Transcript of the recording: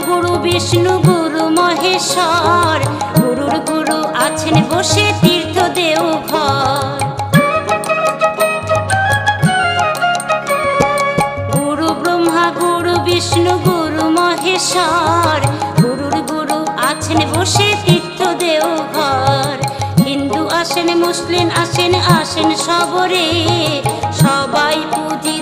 গুরু বিষ্ণু গুরু মহেশ্বর, গুরুর গুরু আছেন বসে তীর্থ দেওঘর। গুরু ব্রহ্মা গুরু বিষ্ণু গুরু মহেশ্বর, গুরুর গুরু আছেন বসে তীর্থ দেওঘর। হিন্দু আসেন মুসলিম আসেন আসেন সবরে, সবাই পুজি